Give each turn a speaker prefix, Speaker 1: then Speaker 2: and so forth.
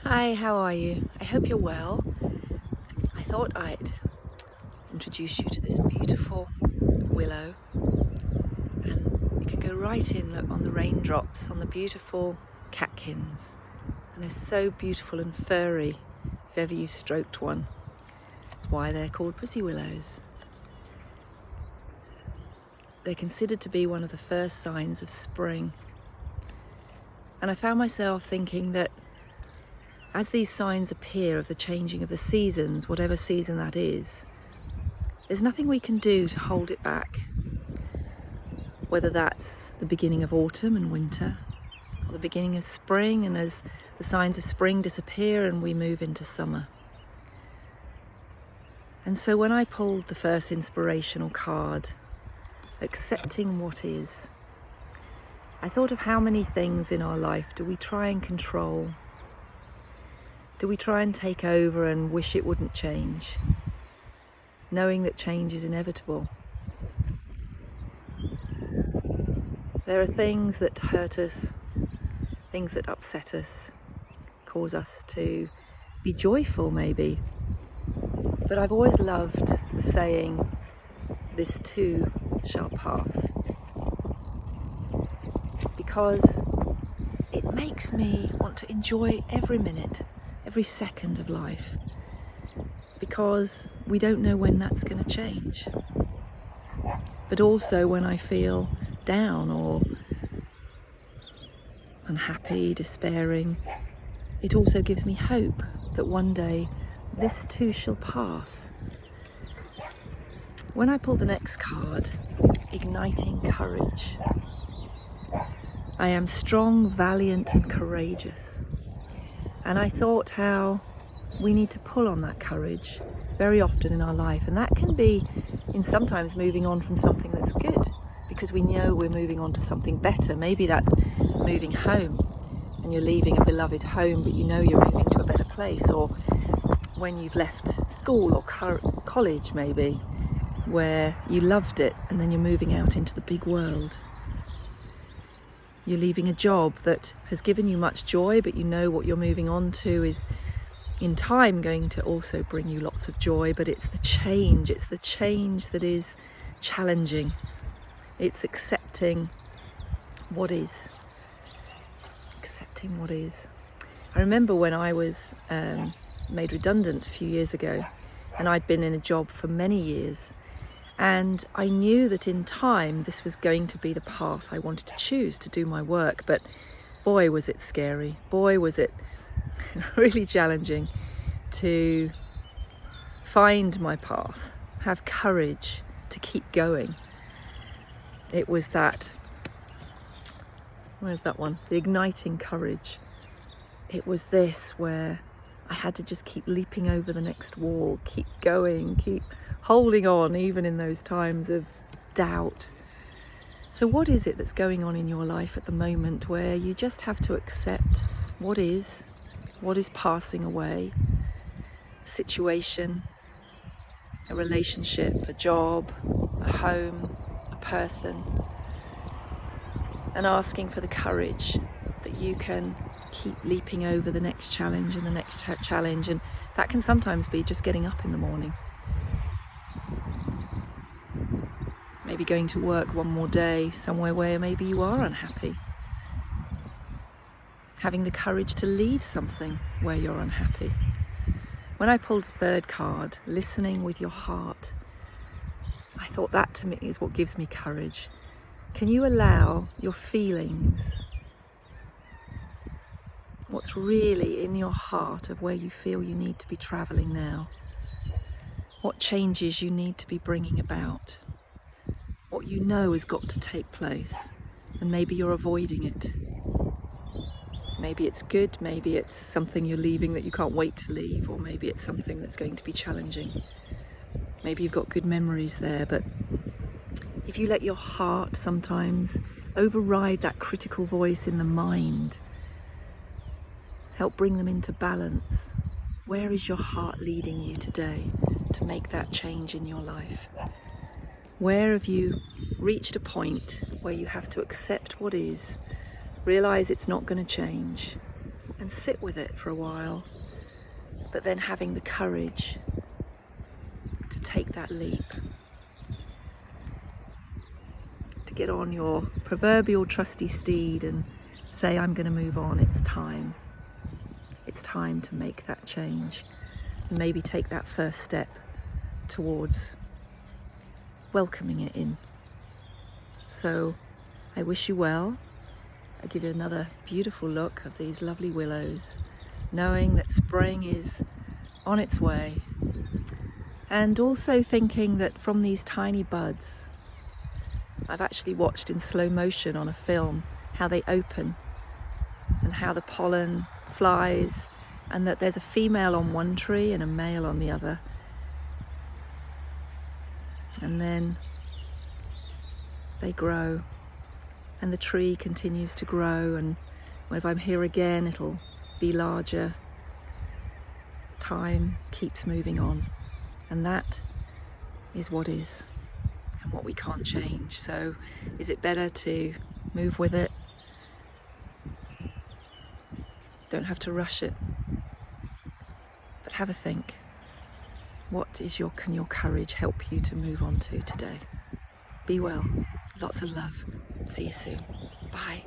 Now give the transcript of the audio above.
Speaker 1: Hi, how are you? I hope you're well. I thought I'd introduce you to this beautiful willow, and you can go right in, look on the raindrops, on the beautiful catkins, and they're so beautiful and furry if ever you've stroked one. That's why they're called pussy willows. They're considered to be one of the first signs of spring, and I found myself thinking that as these signs appear of the changing of the seasons, whatever season that is, there's nothing we can do to hold it back. Whether that's the beginning of autumn and winter, or the beginning of spring, and as the signs of spring disappear and we move into summer. And so when I pulled the first inspirational card, accepting what is, I thought of how many things in our life do we try and control? Do we try and take over and wish it wouldn't change, knowing that change is inevitable? There are things that hurt us, things that upset us, cause us to be joyful maybe. But I've always loved the saying, "This too shall pass," because it makes me want to enjoy every minute, every second of life, because we don't know when that's going to change. But also when I feel down or unhappy, despairing, it also gives me hope that one day this too shall pass. When I pull the next card, igniting courage, I am strong, valiant and courageous. And I thought how we need to pull on that courage very often in our life. And that can be in sometimes moving on from something that's good, because we know we're moving on to something better. Maybe that's moving home and you're leaving a beloved home, but you know you're moving to a better place. Or when you've left school or college maybe, where you loved it and then you're moving out into the big world. You're leaving a job that has given you much joy, but you know what you're moving on to is in time going to also bring you lots of joy, but it's the change that is challenging. It's accepting what is. Accepting what is. I remember when I was made redundant a few years ago, and I'd been in a job for many years, and I knew that in time this was going to be the path I wanted to choose to do my work, but boy was it scary, boy was it really challenging to find my path, have courage to keep going. It was that, where's that one? The igniting courage. It was this where I had to just keep leaping over the next wall, keep going, keep holding on even in those times of doubt. So what is it that's going on in your life at the moment where you just have to accept what is passing away? A situation, a relationship, a job, a home, a person, and asking for the courage that you can keep leaping over the next challenge and the next challenge. And that can sometimes be just getting up in the morning. Maybe going to work one more day somewhere where maybe you are unhappy. Having the courage to leave something where you're unhappy. When I pulled the third card, listening with your heart, I thought that to me is what gives me courage. Can you allow your feelings, what's really in your heart of where you feel you need to be travelling now? What changes you need to be bringing about? What you know has got to take place, and maybe you're avoiding it. Maybe it's good, maybe it's something you're leaving that you can't wait to leave, or maybe it's something that's going to be challenging. Maybe you've got good memories there, but if you let your heart sometimes override that critical voice in the mind, help bring them into balance. Where is your heart leading you today to make that change in your life? Where have you reached a point where you have to accept what is, realize it's not going to change, and and sit with it for a while, but then having the courage to take that leap, to get on your proverbial trusty steed and say, I'm going to move on, it's time. It's time to make that change and maybe take that first step towards welcoming it in. So I wish you well. I give you another beautiful look of these lovely willows, knowing that spring is on its way, and also thinking that from these tiny buds, I've actually watched in slow motion on a film how they open and how the pollen flies, and that there's a female on one tree and a male on the other. And then they grow and the tree continues to grow, and if I'm here again it'll be larger. Time keeps moving on, and that is what is and what we can't change. So is it better to move with it? Don't have to rush it, but have a think. What is can your courage help you to move on to today? Be well. Lots of love. See you soon. Bye.